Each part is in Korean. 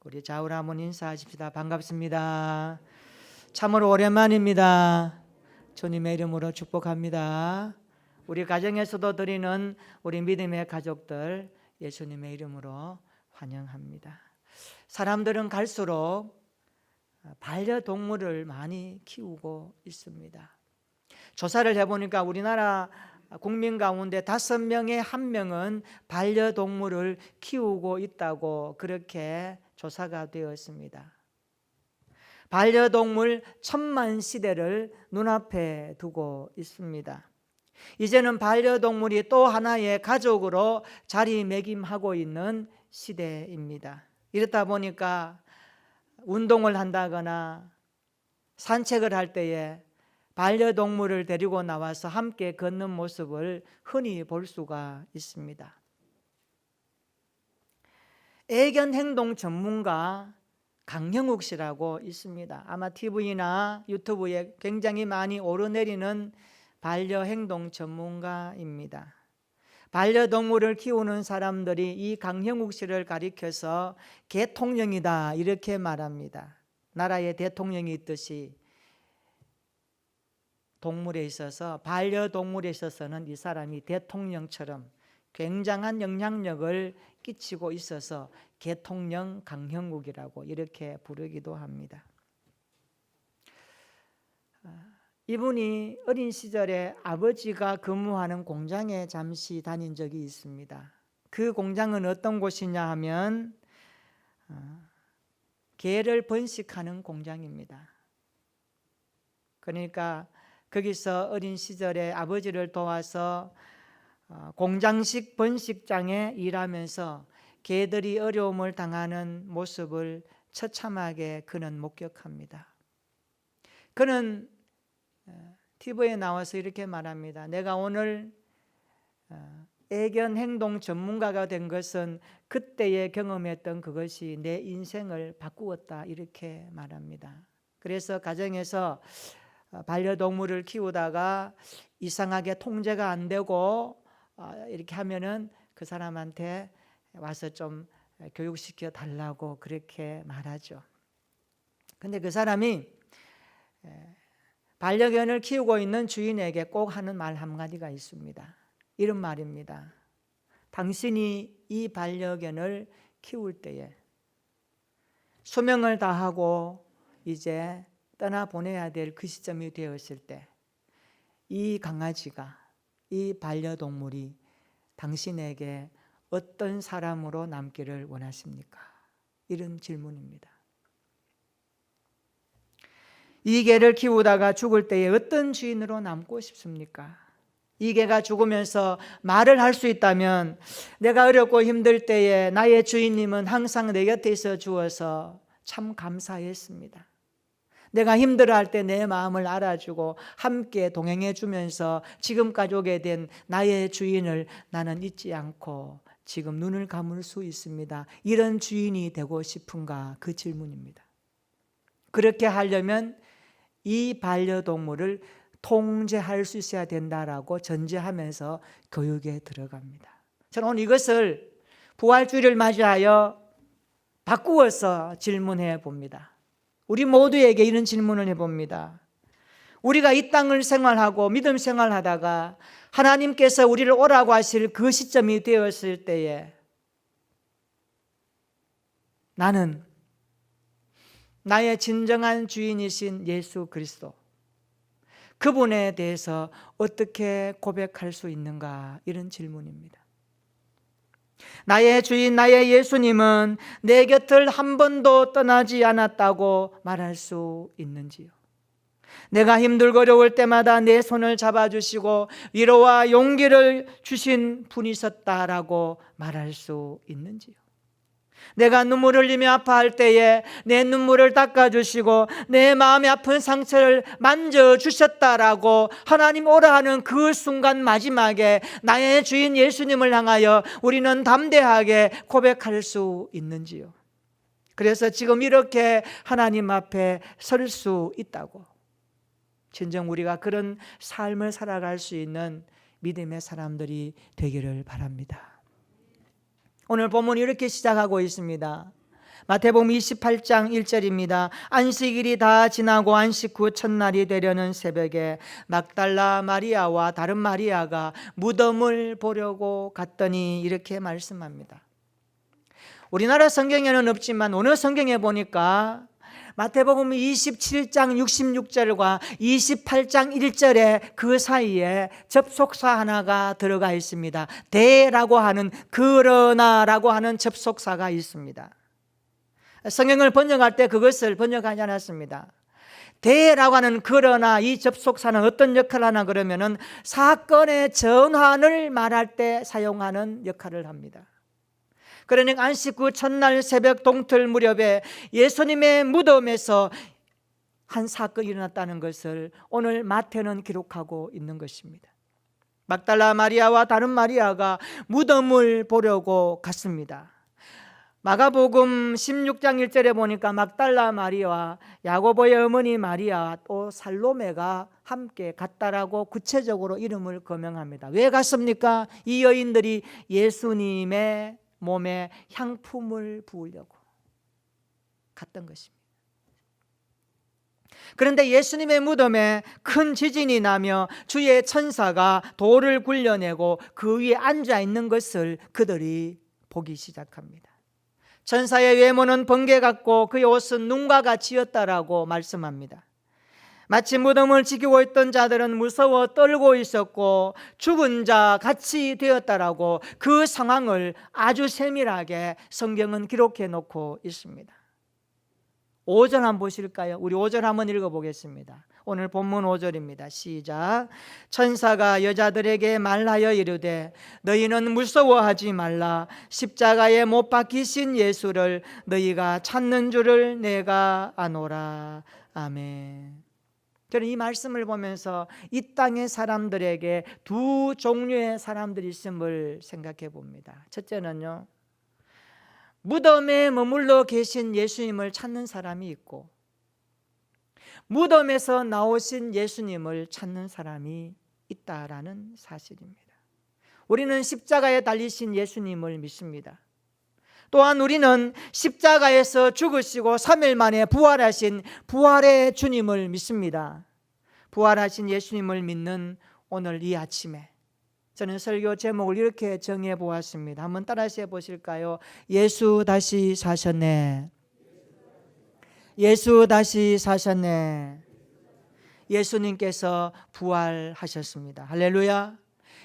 우리 좌우로 한번 인사하십시다. 반갑습니다. 참으로 오랜만입니다. 주님의 이름으로 축복합니다. 우리 가정에서도 드리는 우리 믿음의 가족들 예수님의 이름으로 환영합니다. 사람들은 갈수록 반려동물을 많이 키우고 있습니다. 조사를 해보니까 우리나라 국민 가운데 5명에 1명은 반려동물을 키우고 있다고 그렇게 조사가 되었습니다. 반려동물 1000만 시대를 눈앞에 두고 있습니다. 이제는 반려동물이 또 하나의 가족으로 자리매김하고 있는 시대입니다. 이렇다 보니까 운동을 한다거나 산책을 할 때에 반려동물을 데리고 나와서 함께 걷는 모습을 흔히 볼 수가 있습니다. 애견 행동 전문가 강형욱 씨라고 있습니다. 아마 TV나 유튜브에 굉장히 많이 오르내리는 반려행동 전문가입니다. 반려동물을 키우는 사람들이 이 강형욱 씨를 가리켜서 개통령이다 이렇게 말합니다. 나라의 대통령이 있듯이 동물에 있어서 반려동물에 있어서는 이 사람이 대통령처럼 굉장한 영향력을 끼치고 있어서 개통령 강형욱이라고 이렇게 부르기도 합니다. 이분이 어린 시절에 아버지가 근무하는 공장에 잠시 다닌 적이 있습니다. 그 공장은 어떤 곳이냐 하면 개를 번식하는 공장입니다. 그러니까 거기서 어린 시절에 아버지를 도와서 공장식 번식장에 일하면서 개들이 어려움을 당하는 모습을 처참하게 그는 목격합니다. 그는 TV에 나와서 이렇게 말합니다. 내가 오늘 애견 행동 전문가가 된 것은 그때에 경험했던 그것이 내 인생을 바꾸었다 이렇게 말합니다. 그래서 가정에서 반려동물을 키우다가 이상하게 통제가 안 되고 이렇게 하면은 그 사람한테 와서 좀 교육시켜 달라고 그렇게 말하죠. 근데 그 사람이 반려견을 키우고 있는 주인에게 꼭 하는 말 한마디가 있습니다. 이런 말입니다. 당신이 이 반려견을 키울 때에 수명을 다하고 이제 떠나보내야 될 그 시점이 되었을 때 이 강아지가, 이 반려동물이 당신에게 어떤 사람으로 남기를 원하십니까? 이런 질문입니다. 이 개를 키우다가 죽을 때에 어떤 주인으로 남고 싶습니까? 이 개가 죽으면서 말을 할 수 있다면 내가 어렵고 힘들 때에 나의 주인님은 항상 내 곁에 있어 주어서 참 감사했습니다. 내가 힘들어할 때 내 마음을 알아주고 함께 동행해 주면서 지금까지 오게 된 나의 주인을 나는 잊지 않고 지금 눈을 감을 수 있습니다. 이런 주인이 되고 싶은가? 그 질문입니다. 그렇게 하려면 이 반려동물을 통제할 수 있어야 된다라고 전제하면서 교육에 들어갑니다. 저는 오늘 이것을 부활주일을 맞이하여 바꾸어서 질문해 봅니다. 우리 모두에게 이런 질문을 해봅니다. 우리가 이 땅을 생활하고 믿음 생활하다가 하나님께서 우리를 오라고 하실 그 시점이 되었을 때에 나는 나의 진정한 주인이신 예수 그리스도 그분에 대해서 어떻게 고백할 수 있는가? 이런 질문입니다. 나의 주인 나의 예수님은 내 곁을 한 번도 떠나지 않았다고 말할 수 있는지요? 내가 힘들고 어려울 때마다 내 손을 잡아주시고 위로와 용기를 주신 분이셨다라고 말할 수 있는지요? 내가 눈물을 흘리며 아파할 때에 내 눈물을 닦아주시고 내 마음의 아픈 상처를 만져주셨다라고 하나님 오라 하는 그 순간 마지막에 나의 주인 예수님을 향하여 우리는 담대하게 고백할 수 있는지요? 그래서 지금 이렇게 하나님 앞에 설 수 있다고, 진정 우리가 그런 삶을 살아갈 수 있는 믿음의 사람들이 되기를 바랍니다. 오늘 본문이 이렇게 시작하고 있습니다. 마태복음 28장 1절입니다. 안식일이 다 지나고 안식 후 첫날이 되려는 새벽에 막달라 마리아와 다른 마리아가 무덤을 보려고 갔더니 이렇게 말씀합니다. 우리나라 성경에는 없지만 어느 성경에 보니까 마태복음 27장 66절과 28장 1절에 그 사이에 접속사 하나가 들어가 있습니다. 대라고 하는, 그러나라고 하는 접속사가 있습니다. 성경을 번역할 때 그것을 번역하지 않았습니다. 대라고 하는 그러나, 이 접속사는 어떤 역할을 하나 그러면은 사건의 전환을 말할 때 사용하는 역할을 합니다. 그러니까 안식 후 첫날 새벽 동틀 무렵에 예수님의 무덤에서 한 사건이 일어났다는 것을 오늘 마태는 기록하고 있는 것입니다. 막달라 마리아와 다른 마리아가 무덤을 보려고 갔습니다. 마가복음 16장 1절에 보니까 막달라 마리아와 야고보의 어머니 마리아 또 살로메가 함께 갔다라고 구체적으로 이름을 거명합니다. 왜 갔습니까? 이 여인들이 예수님의 몸에 향품을 부으려고 갔던 것입니다. 그런데 예수님의 무덤에 큰 지진이 나며 주의 천사가 돌을 굴려내고 그 위에 앉아 있는 것을 그들이 보기 시작합니다. 천사의 외모는 번개 같고 그의 옷은 눈과 같이였다라고 말씀합니다. 마치 무덤을 지키고 있던 자들은 무서워 떨고 있었고 죽은 자 같이 되었다라고 그 상황을 아주 세밀하게 성경은 기록해 놓고 있습니다. 5절 한번 보실까요? 우리 5절 한번 읽어보겠습니다. 오늘 본문 5절입니다. 시작. 천사가 여자들에게 말하여 이르되 너희는 무서워하지 말라. 십자가에 못 박히신 예수를 너희가 찾는 줄을 내가 아노라. 아멘. 저는 이 말씀을 보면서 이 땅의 사람들에게 두 종류의 사람들이 있음을 생각해 봅니다. 첫째는요, 무덤에 머물러 계신 예수님을 찾는 사람이 있고 무덤에서 나오신 예수님을 찾는 사람이 있다라는 사실입니다. 우리는 십자가에 달리신 예수님을 믿습니다. 또한 우리는 십자가에서 죽으시고 3일 만에 부활하신 부활의 주님을 믿습니다. 부활하신 예수님을 믿는 오늘 이 아침에 저는 설교 제목을 이렇게 정해 보았습니다. 한번 따라서 보실까요? 예수 다시 사셨네. 예수 다시 사셨네. 예수님께서 부활하셨습니다. 할렐루야.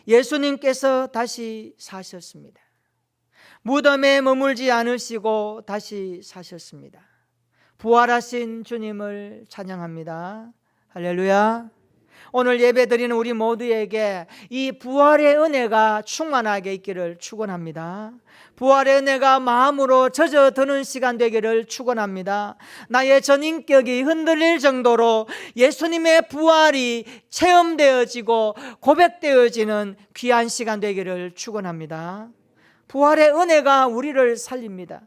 예수님께서 다시 사셨습니다. 무덤에 머물지 않으시고 다시 사셨습니다. 부활하신 주님을 찬양합니다. 할렐루야. 오늘 예배드리는 우리 모두에게 이 부활의 은혜가 충만하게 있기를 축원합니다. 부활의 은혜가 마음으로 젖어드는 시간 되기를 축원합니다. 나의 전인격이 흔들릴 정도로 예수님의 부활이 체험되어지고 고백되어지는 귀한 시간 되기를 축원합니다. 부활의 은혜가 우리를 살립니다.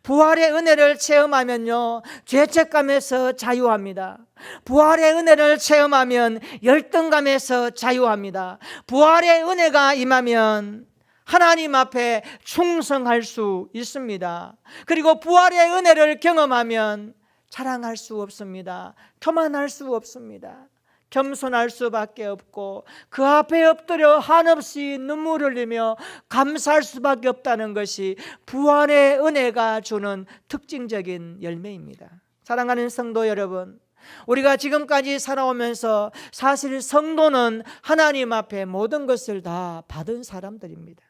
부활의 은혜를 체험하면요, 죄책감에서 자유합니다. 부활의 은혜를 체험하면 열등감에서 자유합니다. 부활의 은혜가 임하면 하나님 앞에 충성할 수 있습니다. 그리고 부활의 은혜를 경험하면 자랑할 수 없습니다. 교만할 수 없습니다. 겸손할 수밖에 없고 그 앞에 엎드려 한없이 눈물을 흘리며 감사할 수밖에 없다는 것이 부활의 은혜가 주는 특징적인 열매입니다. 사랑하는 성도 여러분, 우리가 지금까지 살아오면서 사실 성도는 하나님 앞에 모든 것을 다 받은 사람들입니다.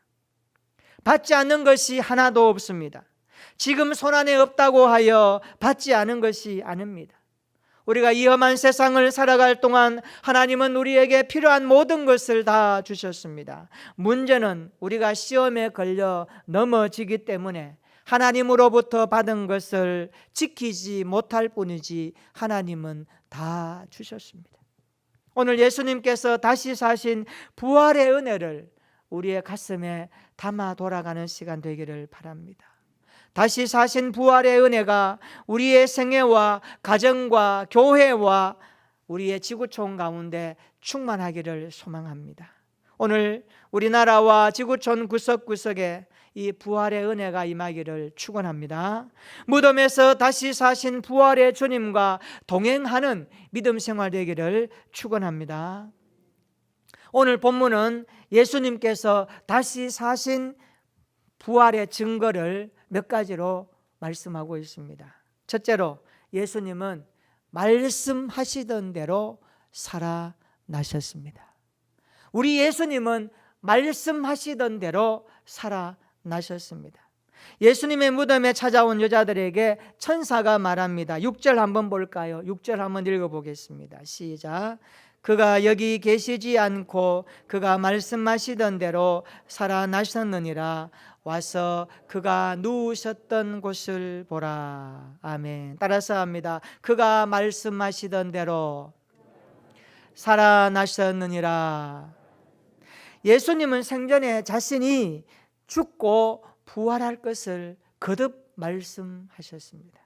받지 않는 것이 하나도 없습니다. 지금 손안에 없다고 하여 받지 않은 것이 아닙니다. 우리가 이 험한 세상을 살아갈 동안 하나님은 우리에게 필요한 모든 것을 다 주셨습니다. 문제는 우리가 시험에 걸려 넘어지기 때문에 하나님으로부터 받은 것을 지키지 못할 뿐이지 하나님은 다 주셨습니다. 오늘 예수님께서 다시 사신 부활의 은혜를 우리의 가슴에 담아 돌아가는 시간 되기를 바랍니다. 다시 사신 부활의 은혜가 우리의 생애와 가정과 교회와 우리의 지구촌 가운데 충만하기를 소망합니다. 오늘 우리나라와 지구촌 구석구석에 이 부활의 은혜가 임하기를 축원합니다. 무덤에서 다시 사신 부활의 주님과 동행하는 믿음 생활 되기를 축원합니다. 오늘 본문은 예수님께서 다시 사신 부활의 증거를 몇 가지로 말씀하고 있습니다. 첫째로 예수님은 말씀하시던 대로 살아나셨습니다. 우리 예수님은 말씀하시던 대로 살아나셨습니다. 예수님의 무덤에 찾아온 여자들에게 천사가 말합니다. 6절 한번 볼까요? 6절 한번 읽어보겠습니다. 시작. 그가 여기 계시지 않고 그가 말씀하시던 대로 살아나셨느니라. 와서 그가 누우셨던 곳을 보라. 아멘. 따라서 합니다. 그가 말씀하시던 대로 살아나셨느니라. 예수님은 생전에 자신이 죽고 부활할 것을 거듭 말씀하셨습니다.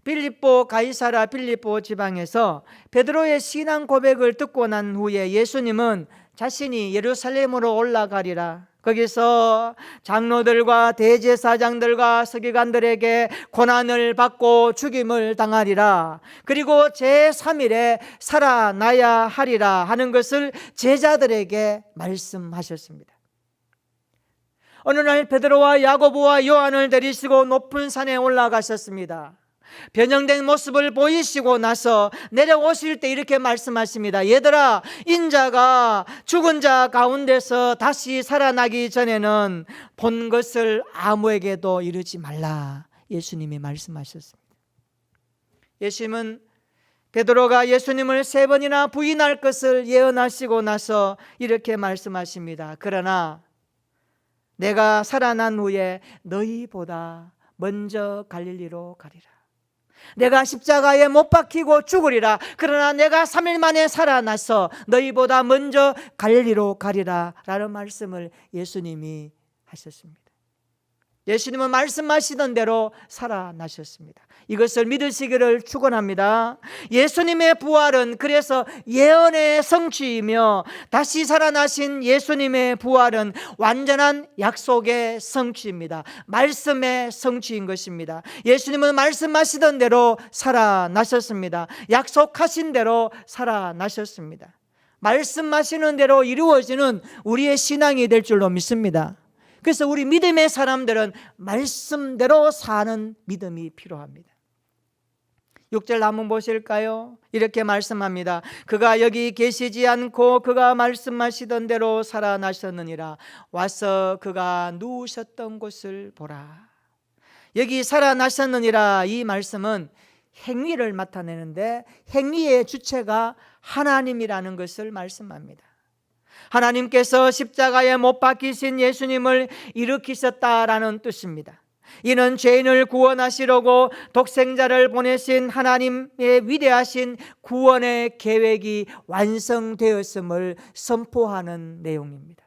빌립보 가이사라 빌립보 지방에서 베드로의 신앙 고백을 듣고 난 후에 예수님은 자신이 예루살렘으로 올라가리라, 거기서 장로들과 대제사장들과 서기관들에게 고난을 받고 죽임을 당하리라, 그리고 제3일에 살아나야 하리라 하는 것을 제자들에게 말씀하셨습니다. 어느 날 베드로와 야고보와 요한을 데리시고 높은 산에 올라가셨습니다. 변형된 모습을 보이시고 나서 내려오실 때 이렇게 말씀하십니다. 얘들아, 인자가 죽은 자 가운데서 다시 살아나기 전에는 본 것을 아무에게도 이르지 말라. 예수님이 말씀하셨습니다. 예수님은 베드로가 예수님을 3번이나 부인할 것을 예언하시고 나서 이렇게 말씀하십니다. 그러나 내가 살아난 후에 너희보다 먼저 갈릴리로 가리라. 내가 십자가에 못 박히고 죽으리라. 그러나 내가 3일 만에 살아나서 너희보다 먼저 갈릴리로 가리라 라는 말씀을 예수님이 하셨습니다. 예수님은 말씀하시던 대로 살아나셨습니다. 이것을 믿으시기를 축원합니다. 예수님의 부활은 그래서 예언의 성취이며 다시 살아나신 예수님의 부활은 완전한 약속의 성취입니다. 말씀의 성취인 것입니다. 예수님은 말씀하시던 대로 살아나셨습니다. 약속하신 대로 살아나셨습니다. 말씀하시는 대로 이루어지는 우리의 신앙이 될 줄로 믿습니다. 그래서 우리 믿음의 사람들은 말씀대로 사는 믿음이 필요합니다. 6절 한번 보실까요? 이렇게 말씀합니다. 그가 여기 계시지 않고 그가 말씀하시던 대로 살아나셨느니라. 와서 그가 누우셨던 곳을 보라. 여기 살아나셨느니라, 이 말씀은 행위를 나타내는데 행위의 주체가 하나님이라는 것을 말씀합니다. 하나님께서 십자가에 못 박히신 예수님을 일으키셨다라는 뜻입니다. 이는 죄인을 구원하시려고 독생자를 보내신 하나님의 위대하신 구원의 계획이 완성되었음을 선포하는 내용입니다.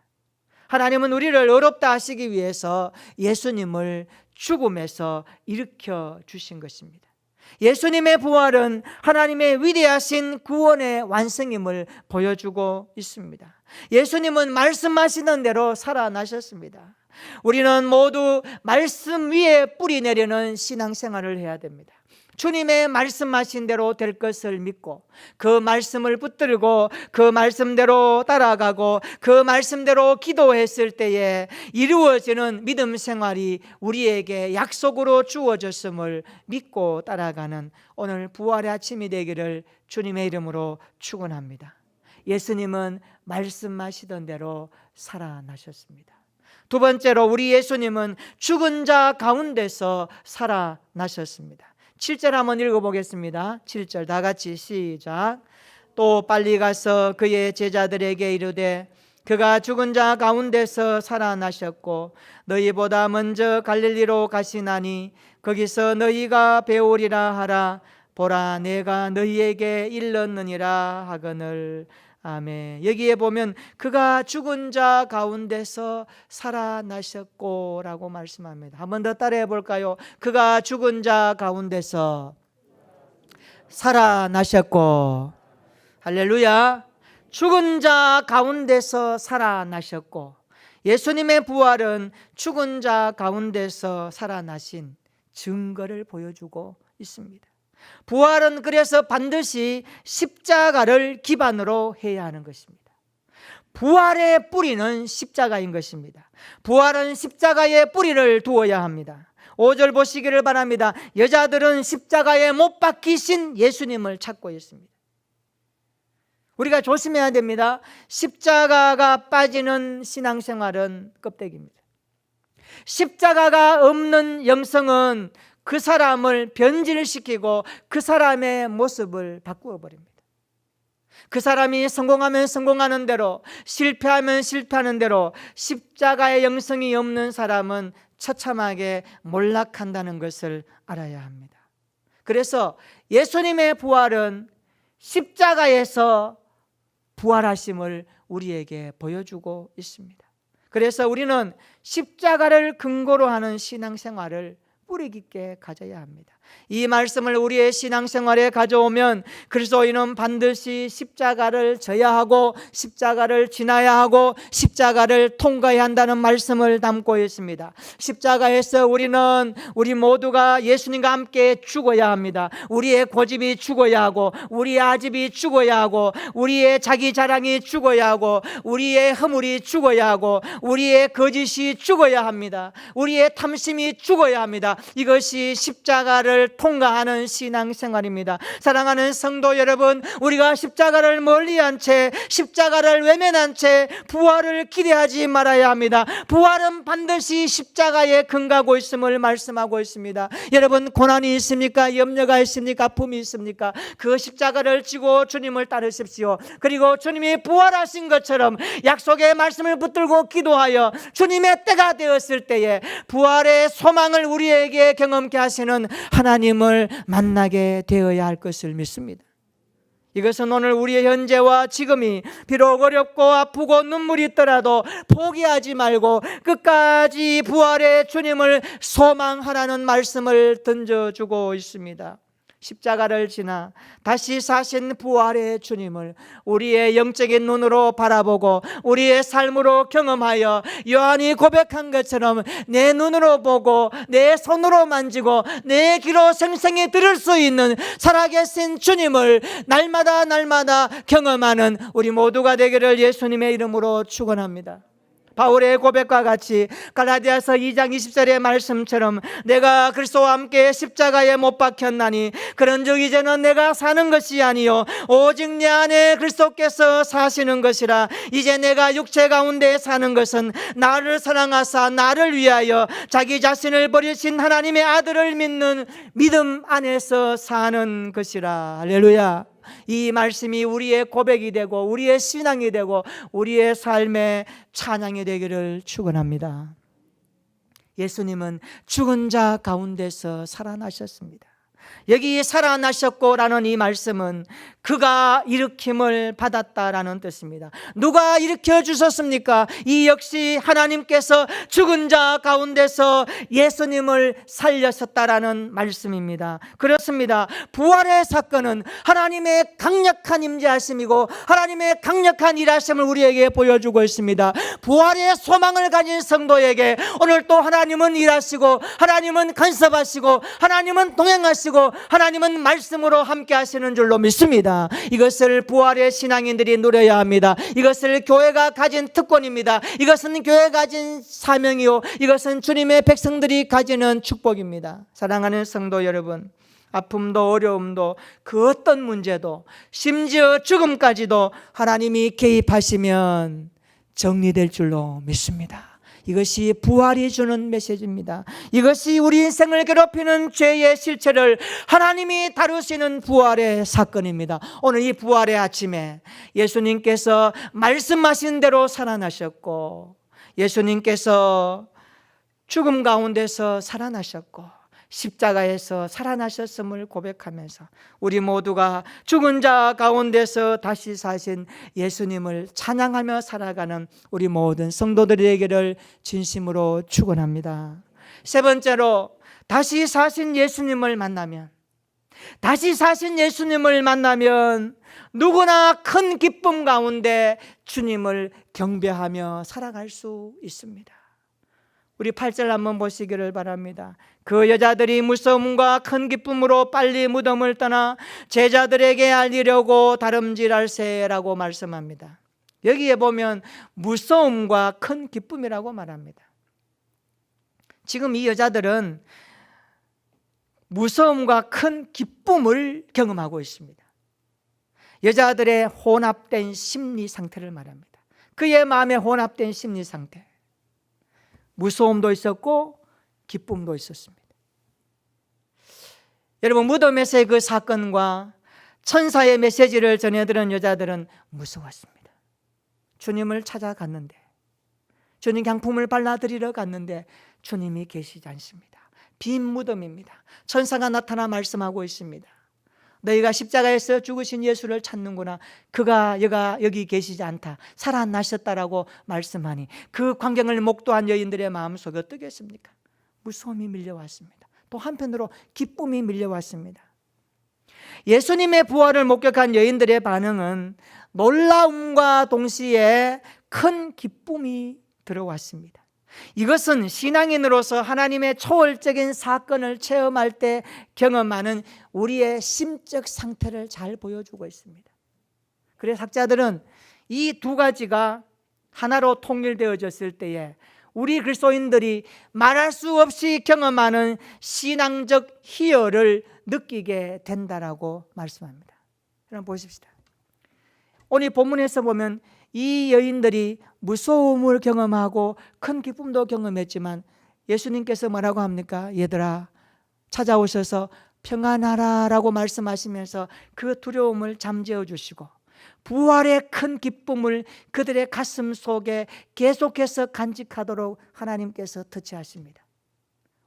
하나님은 우리를 의롭다 하시기 위해서 예수님을 죽음에서 일으켜 주신 것입니다. 예수님의 부활은 하나님의 위대하신 구원의 완성임을 보여주고 있습니다. 예수님은 말씀하시는 대로 살아나셨습니다. 우리는 모두 말씀 위에 뿌리 내리는 신앙생활을 해야 됩니다. 주님의 말씀하신 대로 될 것을 믿고 그 말씀을 붙들고 그 말씀대로 따라가고 그 말씀대로 기도했을 때에 이루어지는 믿음 생활이 우리에게 약속으로 주어졌음을 믿고 따라가는 오늘 부활의 아침이 되기를 주님의 이름으로 축원합니다. 예수님은 말씀하시던 대로 살아나셨습니다. 두 번째로 우리 예수님은 죽은 자 가운데서 살아나셨습니다. 7절 한번 읽어보겠습니다. 7절 다 같이 시작. 또 빨리 가서 그의 제자들에게 이르되 그가 죽은 자 가운데서 살아나셨고 너희보다 먼저 갈릴리로 가시나니 거기서 너희가 배우리라 하라. 보라, 내가 너희에게 일렀느니라 하거늘. 아멘. 여기에 보면 그가 죽은 자 가운데서 살아나셨고 라고 말씀합니다. 한 번 더 따라해 볼까요? 그가 죽은 자 가운데서 살아나셨고. 할렐루야. 죽은 자 가운데서 살아나셨고, 예수님의 부활은 죽은 자 가운데서 살아나신 증거를 보여주고 있습니다. 부활은 그래서 반드시 십자가를 기반으로 해야 하는 것입니다. 부활의 뿌리는 십자가인 것입니다. 부활은 십자가의 뿌리를 두어야 합니다. 5절 보시기를 바랍니다. 여자들은 십자가에 못 박히신 예수님을 찾고 있습니다. 우리가 조심해야 됩니다. 십자가가 빠지는 신앙생활은 껍데기입니다. 십자가가 없는 영성은 그 사람을 변질시키고 그 사람의 모습을 바꾸어 버립니다. 그 사람이 성공하면 성공하는 대로, 실패하면 실패하는 대로, 십자가의 영성이 없는 사람은 처참하게 몰락한다는 것을 알아야 합니다. 그래서 예수님의 부활은 십자가에서 부활하심을 우리에게 보여주고 있습니다. 그래서 우리는 십자가를 근거로 하는 신앙생활을 뿌리 깊게 가져야 합니다. 이 말씀을 우리의 신앙생활에 가져오면 그리스도인은 반드시 십자가를 져야 하고 십자가를 지나야 하고 십자가를 통과해야 한다는 말씀을 담고 있습니다. 십자가에서 우리 모두가 예수님과 함께 죽어야 합니다. 우리의 고집이 죽어야 하고, 우리의 아집이 죽어야 하고, 우리의 자기 자랑이 죽어야 하고, 우리의 허물이 죽어야 하고, 우리의 거짓이 죽어야 합니다. 우리의 탐심이 죽어야 합니다. 이것이 십자가를 통과하는 신앙생활입니다. 사랑하는 성도 여러분, 우리가 십자가를 멀리한 채, 십자가를 외면한 채 부활을 기대하지 말아야 합니다. 부활은 반드시 십자가에 근거하고 있음을 말씀하고 있습니다. 여러분, 고난이 있습니까? 염려가 있습니까? 아픔이 있습니까? 그 십자가를 지고 주님을 따르십시오. 그리고 주님이 부활하신 것처럼 약속의 말씀을 붙들고 기도하여 주님의 때가 되었을 때에 부활의 소망을 우리에게 경험케 하시는 하나님을 만나게 되어야 할 것을 믿습니다. 이것은 오늘 우리의 현재와 지금이 비록 어렵고 아프고 눈물이 있더라도 포기하지 말고 끝까지 부활의 주님을 소망하라는 말씀을 던져주고 있습니다. 십자가를 지나 다시 사신 부활의 주님을 우리의 영적인 눈으로 바라보고 우리의 삶으로 경험하여 요한이 고백한 것처럼 내 눈으로 보고 내 손으로 만지고 내 귀로 생생히 들을 수 있는 살아계신 주님을 날마다 경험하는 우리 모두가 되기를 예수님의 이름으로 축원합니다. 바울의 고백과 같이 갈라디아서 2장 20절의 말씀처럼 내가 그리스도와 함께 십자가에 못 박혔나니 그런즉 이제는 내가 사는 것이 아니요 오직 내 안에 그리스도께서 사시는 것이라. 이제 내가 육체 가운데 사는 것은 나를 사랑하사 나를 위하여 자기 자신을 버리신 하나님의 아들을 믿는 믿음 안에서 사는 것이라. 할렐루야. 이 말씀이 우리의 고백이 되고 우리의 신앙이 되고 우리의 삶의 찬양이 되기를 축원합니다. 예수님은 죽은 자 가운데서 살아나셨습니다. 여기 살아나셨고라는 이 말씀은 그가 일으킴을 받았다라는 뜻입니다. 누가 일으켜 주셨습니까? 이 역시 하나님께서 죽은 자 가운데서 예수님을 살렸었다라는 말씀입니다. 그렇습니다. 부활의 사건은 하나님의 강력한 임재하심이고 하나님의 강력한 일하심을 우리에게 보여주고 있습니다. 부활의 소망을 가진 성도에게 오늘 또 하나님은 일하시고 하나님은 간섭하시고 하나님은 동행하시고 하나님은 말씀으로 함께 하시는 줄로 믿습니다. 이것을 부활의 신앙인들이 누려야 합니다. 이것을 교회가 가진 특권입니다. 이것은 교회가 가진 사명이요 이것은 주님의 백성들이 가지는 축복입니다. 사랑하는 성도 여러분, 아픔도 어려움도 그 어떤 문제도 심지어 죽음까지도 하나님이 개입하시면 정리될 줄로 믿습니다. 이것이 부활이 주는 메시지입니다. 이것이 우리 인생을 괴롭히는 죄의 실체를 하나님이 다루시는 부활의 사건입니다. 오늘 이 부활의 아침에 예수님께서 말씀하신 대로 살아나셨고 예수님께서 죽음 가운데서 살아나셨고 십자가에서 살아나셨음을 고백하면서 우리 모두가 죽은 자 가운데서 다시 사신 예수님을 찬양하며 살아가는 우리 모든 성도들이 되기를 진심으로 축원합니다. 세 번째로, 다시 사신 예수님을 만나면 다시 사신 예수님을 만나면 누구나 큰 기쁨 가운데 주님을 경배하며 살아갈 수 있습니다. 우리 8절 한번 보시기를 바랍니다. 그 여자들이 무서움과 큰 기쁨으로 빨리 무덤을 떠나 제자들에게 알리려고 다름질할세라고 말씀합니다. 여기에 보면 무서움과 큰 기쁨이라고 말합니다. 지금 이 여자들은 무서움과 큰 기쁨을 경험하고 있습니다. 여자들의 혼합된 심리 상태를 말합니다. 그의 마음에 혼합된 심리 상태, 무서움도 있었고 기쁨도 있었습니다. 여러분, 무덤에서의 그 사건과 천사의 메시지를 전해들은 여자들은 무서웠습니다. 주님을 찾아갔는데, 주님 향품을 발라드리러 갔는데 주님이 계시지 않습니다. 빈 무덤입니다. 천사가 나타나 말씀하고 있습니다. 너희가 십자가에서 죽으신 예수를 찾는구나. 그가 여기 계시지 않다. 살아나셨다라고 말씀하니 그 광경을 목도한 여인들의 마음속에 어떻겠습니까? 무서움이 밀려왔습니다. 또 한편으로 기쁨이 밀려왔습니다. 예수님의 부활을 목격한 여인들의 반응은 놀라움과 동시에 큰 기쁨이 들어왔습니다. 이것은 신앙인으로서 하나님의 초월적인 사건을 체험할 때 경험하는 우리의 심적 상태를 잘 보여주고 있습니다. 그래서 학자들은 이 두 가지가 하나로 통일되어졌을 때에 우리 그리스도인들이 말할 수 없이 경험하는 신앙적 희열을 느끼게 된다라고 말씀합니다. 그럼 보십시다. 오늘 본문에서 보면 이 여인들이 무서움을 경험하고 큰 기쁨도 경험했지만 예수님께서 뭐라고 합니까? 얘들아, 찾아오셔서 평안하라 라고 말씀하시면서 그 두려움을 잠재워 주시고 부활의 큰 기쁨을 그들의 가슴 속에 계속해서 간직하도록 하나님께서 터치하십니다.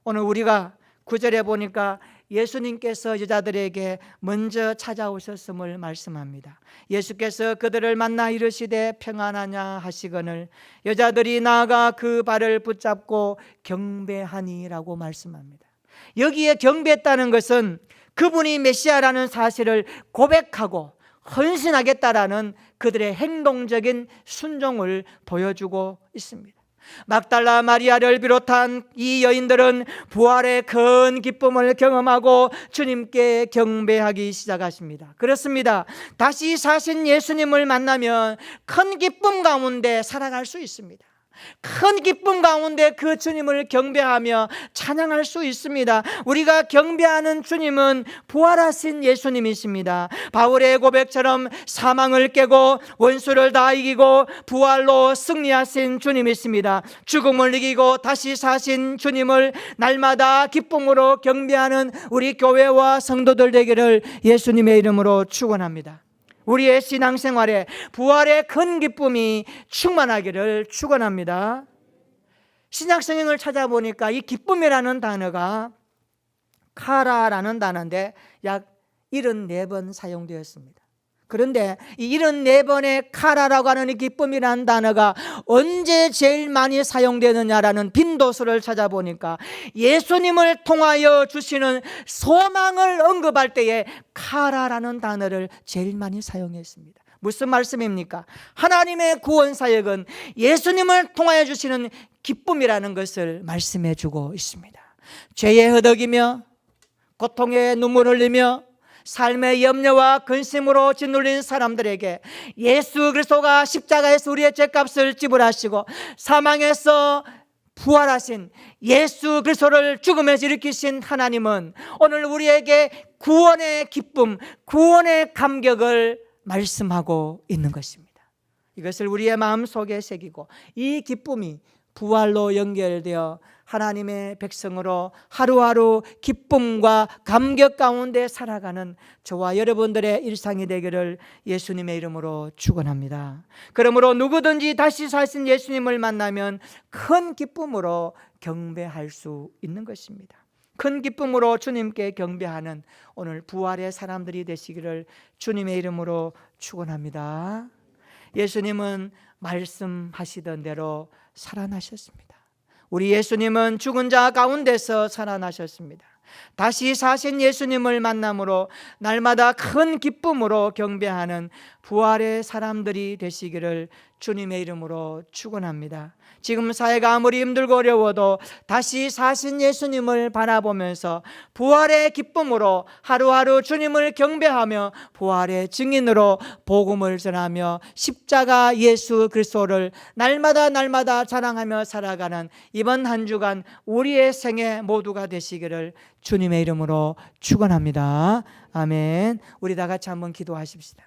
오늘 우리가 9절에 보니까 예수님께서 여자들에게 먼저 찾아오셨음을 말씀합니다. 예수께서 그들을 만나 이르시되 평안하냐 하시거늘 여자들이 나아가 그 발을 붙잡고 경배하니라고 말씀합니다. 여기에 경배했다는 것은 그분이 메시아라는 사실을 고백하고 헌신하겠다라는 그들의 행동적인 순종을 보여주고 있습니다. 막달라 마리아를 비롯한 이 여인들은 부활의 큰 기쁨을 경험하고 주님께 경배하기 시작하십니다. 그렇습니다. 다시 사신 예수님을 만나면 큰 기쁨 가운데 살아갈 수 있습니다. 큰 기쁨 가운데 그 주님을 경배하며 찬양할 수 있습니다. 우리가 경배하는 주님은 부활하신 예수님이십니다. 바울의 고백처럼 사망을 깨고 원수를 다 이기고 부활로 승리하신 주님이십니다. 죽음을 이기고 다시 사신 주님을 날마다 기쁨으로 경배하는 우리 교회와 성도들 되기를 예수님의 이름으로 축원합니다. 우리의 신앙생활에 부활의 큰 기쁨이 충만하기를 축원합니다. 신약성경을 찾아보니까 이 기쁨이라는 단어가 카라라는 단어인데 약 74번 사용되었습니다. 그런데 이 74번의 카라라고 하는 이 기쁨이라는 단어가 언제 제일 많이 사용되느냐라는 빈도수를 찾아보니까 예수님을 통하여 주시는 소망을 언급할 때에 카라라는 단어를 제일 많이 사용했습니다. 무슨 말씀입니까? 하나님의 구원 사역은 예수님을 통하여 주시는 기쁨이라는 것을 말씀해 주고 있습니다. 죄에 허덕이며 고통에 눈물을 흘리며 삶의 염려와 근심으로 짓눌린 사람들에게 예수 그리스도가 십자가에서 우리의 죄값을 지불하시고 사망에서 부활하신 예수 그리스도를 죽음에서 일으키신 하나님은 오늘 우리에게 구원의 기쁨, 구원의 감격을 말씀하고 있는 것입니다. 이것을 우리의 마음속에 새기고 이 기쁨이 부활로 연결되어 하나님의 백성으로 하루하루 기쁨과 감격 가운데 살아가는 저와 여러분들의 일상이 되기를 예수님의 이름으로 축원합니다. 그러므로 누구든지 다시 사신 예수님을 만나면 큰 기쁨으로 경배할 수 있는 것입니다. 큰 기쁨으로 주님께 경배하는 오늘 부활의 사람들이 되시기를 주님의 이름으로 축원합니다. 예수님은 말씀하시던 대로 살아나셨습니다. 우리 예수님은 죽은 자 가운데서 살아나셨습니다. 다시 사신 예수님을 만남으로 날마다 큰 기쁨으로 경배하는 부활의 사람들이 되시기를 주님의 이름으로 축원합니다. 지금 사회가 아무리 힘들고 어려워도 다시 사신 예수님을 바라보면서 부활의 기쁨으로 하루하루 주님을 경배하며 부활의 증인으로 복음을 전하며 십자가 예수 그리스도를 날마다 자랑하며 살아가는 이번 한 주간 우리의 생애 모두가 되시기를 주님의 이름으로 축원합니다. 아멘. 우리 다 같이 한번 기도하십시다.